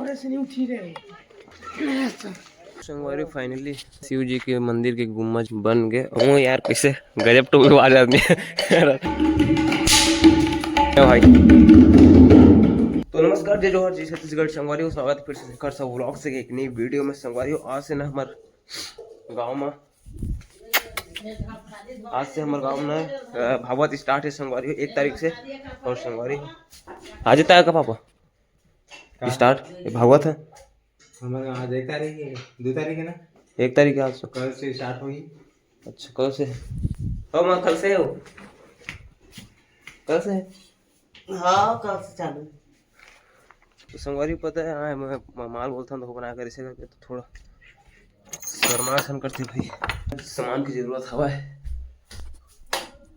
मोरे से नहीं उठी रहे। संगवारी फाइनली शिव जी के मंदिर के गुम्बज बन गए। ओ यार कैसे गजब टोपी आवाज आदमी भाई। तो नमस्कार जय जोहर जी छत्तीसगढ़ संगवारी स्वागत फिर से शिखर सा व्लॉग से एक नई वीडियो में। संगवारी आज से ना हमारे गाँव में भागवत स्टार्ट है संगवारी 1 तारीख से। और संगवारी आज तक का पापा स्टार्ट भागवत है हमारे आज 1 तारीख है, 2 तारीख है ना। 1 तारीख आज तो कल से स्टार्ट हुई। अच्छा कल से हो मैं कल से हो कल से हाँ कल से चालू। तो संगवारी पता है हाँ मैं माल बोलता हूँ तो बना कर इसे करके तो थोड़ा शर्मासन करती भाई सामान की जरूरत हवा है।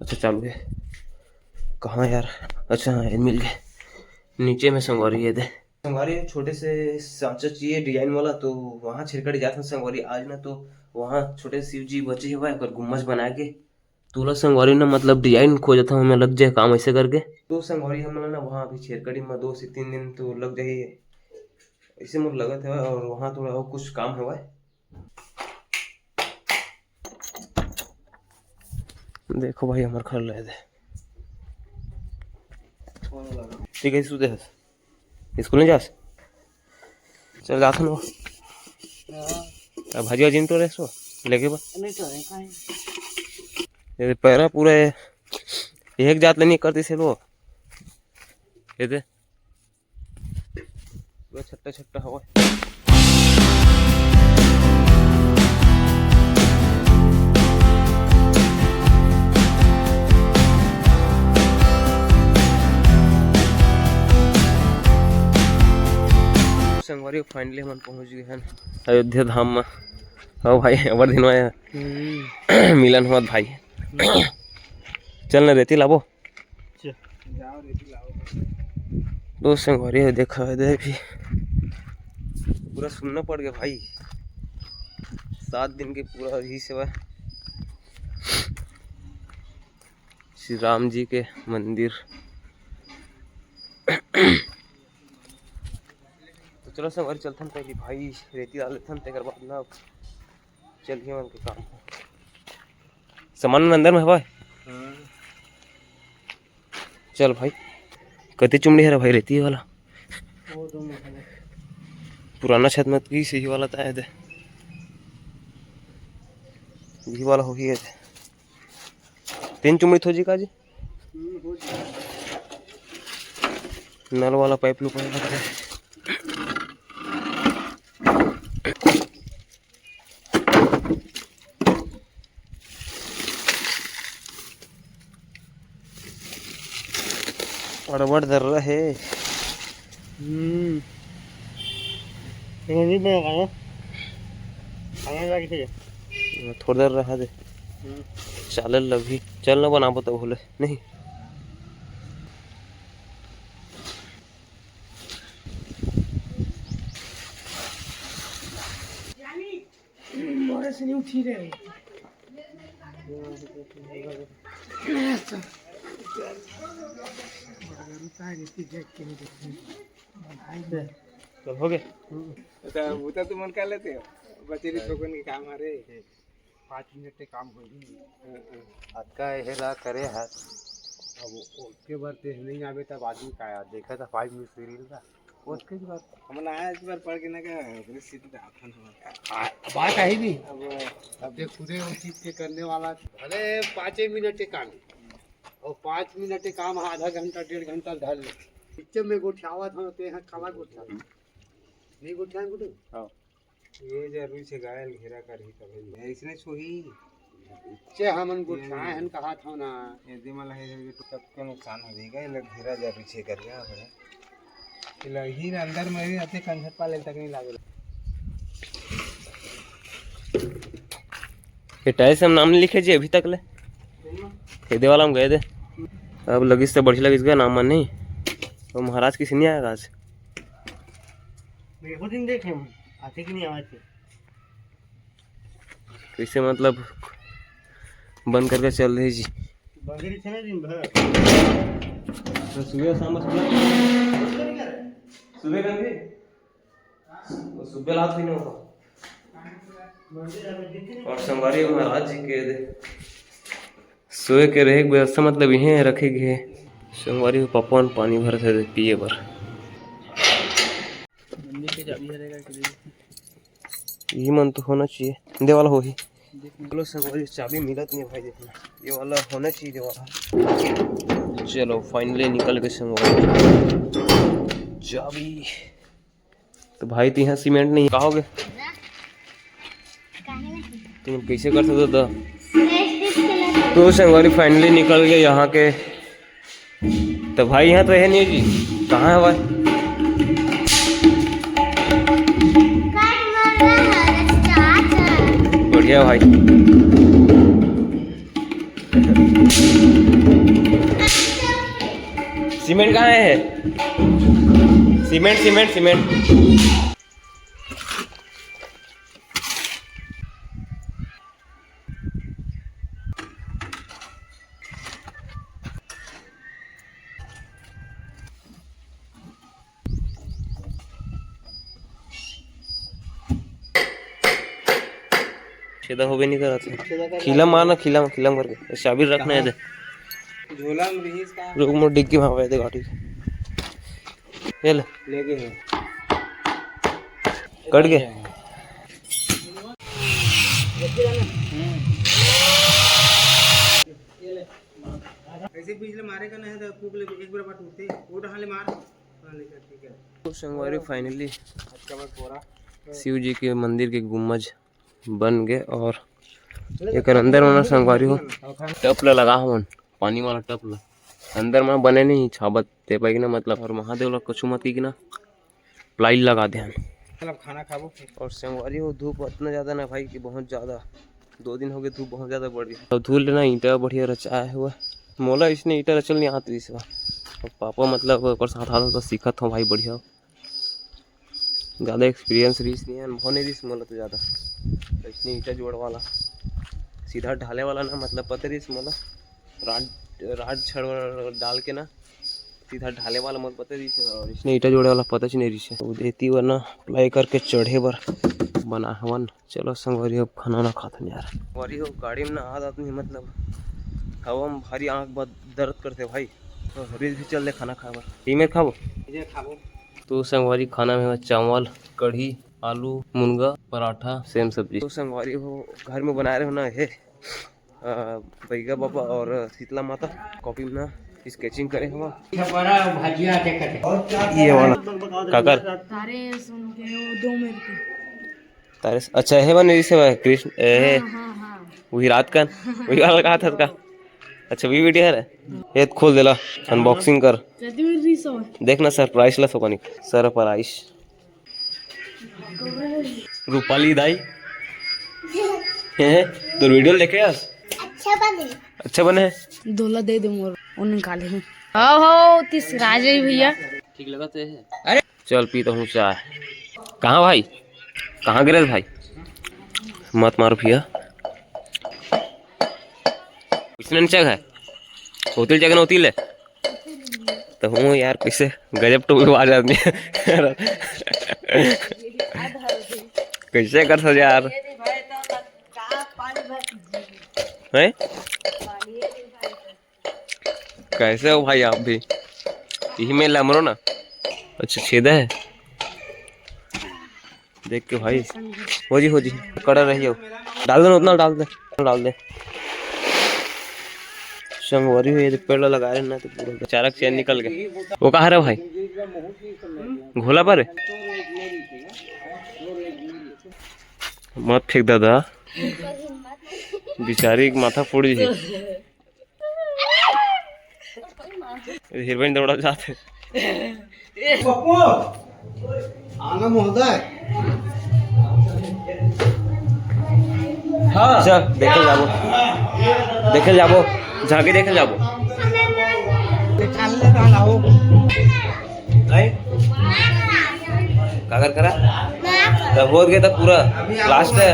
अच्छा चालू है कहाँ यार। अच्छा हाँ ये मिल गए नीचे में संगवारी ये दे। संगवारी छोटे से सांचा चाहिए डिजाइन वाला तो वहाँ छिड़कड़ी जाते हैं संगवारी आज ना। तो वहाँ छोटे शिव जी बचे हुए अगर गुम्बज बना के तो संगवारी ना मतलब डिजाइन खोजता हूँ मैं लग जाए काम ऐसे करके। तो संगवारी हम ना वहाँ अभी छिड़कड़ी में 2 से 3 दिन तो लग जाए ऐसे मुझे लगा था। और वहाँ थोड़ा और कुछ काम हुआ है देखो भाई हमारे घर ले दे ठीक है सुते है स्कूल नहीं जास चल जाता ना भाजी वाजी तो रेसो लेके बा नहीं तो है काहे ये पैरा पूरा एक जात नहीं करती से लो ये दे पूरा छट्टा छट्टा हवा संगवारी फाइनली हम पहुंच गए हैं अयोध्या धाम में। हाँ भाई अबर दिन में मिलन हुआ भाई चल ना रेती लाबो दो संगवारी देखा है भी पूरा सुनना पड़ गया भाई 7 दिन के पूरा ही सेवा श्री राम जी के मंदिर। चलो संगवारी चलते हैं पहले भाई रेती डाल लेते हैं तेकर बाद ना चलिए उनके काम सामान अंदर में है भाई। चल भाई कति चुमड़ी है भाई रेती वाला पुराना छत में की सही वाला था है घी वाला हो गया 3 चुमड़ी थो जी का जी नल वाला पाइप लू पाइप लगा बड़ दर रहा है नहीं मैं खाना जाके थोड़ा देर रहा दे चाल लगी चल ना बना तो बोले नहीं मोरे से नहीं उठी रहे। चल हो गए वो तो मन कर लेते हो बचेरी ठोकन के काम आ रहे 5 मिनट के काम होगी हाथ का हेला करे हाथ अब उसके बाद नहीं आवे तब आदमी का देखा था 5 मिनट सीरियल का उसके बाद हम आया इस बार पढ़ के ना क्या सीधे बात आई नहीं। अब देख खुदे उस चीज के करने वाला भले 5 मिनट के काम और 5 मिनट के काम आधा घंटा 1.5 घंटा ढल ले पीछे में गोठावा था ते यहाँ कला गोठा नहीं गोठा गुडू हां ये जरूर से गायल घेरा कर ही कभी इसने सोही चे हमन गोठा हन कहा था ना यदि मला है सब को नुकसान हो जाएगा ये घेरा जरूर से कर गया है लही अंदर में ही आते कंधर पाले तक नहीं लागेला ये टाइस हम नाम लिखे जी अभी तक ले ये वाला हम गए थे अब लगी से बढ़िया लगी गया नाम मन नहीं तो महाराज किसी नहीं आएगा आज मेरे दिन देखे हम आते कि नहीं आते कैसे मतलब बंद करके चल रही जी बंगरी थे ना दिन भर तो सुबह शाम सुबह गंगे वो सुबह रात भी नहीं होगा। और संगवारी महाराज जी के सोए के रहे व्यवस्था मतलब यहीं रखे गए। संगवारी पपन पानी भर थे पिए भर ये मन तो होना चाहिए देवाला हो ही। चलो संगवारी चाबी मिलत नहीं भाई, देखना ये वाला होना चाहिए देवाला। चलो फाइनली निकल गए संगवारी चाबी। तो भाई तो यहाँ सीमेंट नहीं कहोगे तुम कैसे कर सकते तो? तो संगवारी फाइनली निकल गए यहाँ के। तो भाई यहाँ तो है नहीं जी, कहाँ है भाई? बढ़िया भाई। सीमेंट कहाँ है? सीमेंट सीमेंट सीमेंट छेदा हो भी नहीं करा था। खिलम मारना, खिलम खिलम करके चाबी रखना है। झोला में रहीस का रुक मोड़ डिग्गी में आवे दे गाड़ी ये ले लेके है कट गए। ऐसे पिछले मारे का नहीं था कुक ले एक बार बात उठते वो ढाले मार हां लेकर ठीक है। तो संगवारी फाइनली आज का बात पूरा शिव जी के मंदिर के गुम्बज बन गए। और एक अंदर में संगवारी हो टपला लगा हमन पानी वाला टपला अंदर में बने नहीं छाबत ते पाई ना मतलब। और महादेव लोग कछु मत की ना प्लाई लगा दे मतलब खाना खाबो। और संगवारी हो धूप इतना ज़्यादा ना भाई कि बहुत ज़्यादा 2 दिन हो गए धूप बहुत ज़्यादा बढ़ गई। तो धूल लेना ईंटा बढ़िया रचाया हुआ मोला इसने ईंटा रचल नहीं आती इस बार। पापा मतलब पर साथ हाथ तो सीखत हो भाई बढ़िया। ज़्यादा एक्सपीरियंस रीस नहीं है अनुभव नहीं रीस मोला तो ज़्यादा। तो इसने ईंटा जोड़ वाला सीधा ढाले वाला ना मतलब पता रीस मोला राड छड़ डाल के ना सीधा ढाले वाला मत पता रही। और इसने ईटा जोड़े वाला पता नहीं रही तो देती वरना अप्लाई करके चढ़े बर बना हवन। चलो संगवारी अब खाना ना खाते यार। संगवारी हो गाड़ी में ना आदमी मतलब हवा में भारी आँख बहुत दर्द करते भाई। तो हरीज भी चल दे खाना खा बर में खाबो खाबो। तो संगवारी खाना में चावल कढ़ी आलू मुनगा पराठा सेम सब्जी। तो संगवारी हो घर में बना रहे हो ना है बैगा बाबा और शीतला माता कॉपी में ना स्केचिंग करे हुआ ये वाला काकर तारे अच्छा है बने जैसे कृष्ण वही रात का वही वाला कहा था का। अच्छा वही वीडियो है ये खोल देला अनबॉक्सिंग कर देखना सरप्राइज ला सोकानी सरप्राइज रूपाली दाई तो वीडियो देखे यार अच्छा बने दोला दे दे मोर उन निकाले हैं। हो तिस राजे भैया ठीक लगा तो है। अरे चल पीता हूँ चाय। कहाँ भाई कहाँ गिरे भाई मत मारो भैया किसने चेक है होतिल चेक होती ले तो हूँ यार कैसे गजब तो आवाज आदमी कैसे कर सके यार है कैसे हो भाई आप भी यही में लमरो ना। अच्छा छेदा है देख के भाई हो जी कड़ा रही हो डाल दे उतना डाल दे संगवारी हुई पेड़ लगा रहे ना तो पूरा अचानक चैन निकल गए। वो कहाँ रहा भाई घोला पर मत फेंक दादा बिचारी माथा फोड़ दी हिरबन दौड़ा जाते आना महोदय हाँ चल देखे जाबो झाके देखे जाबो कागर करा तब हो गया था पूरा लास्ट है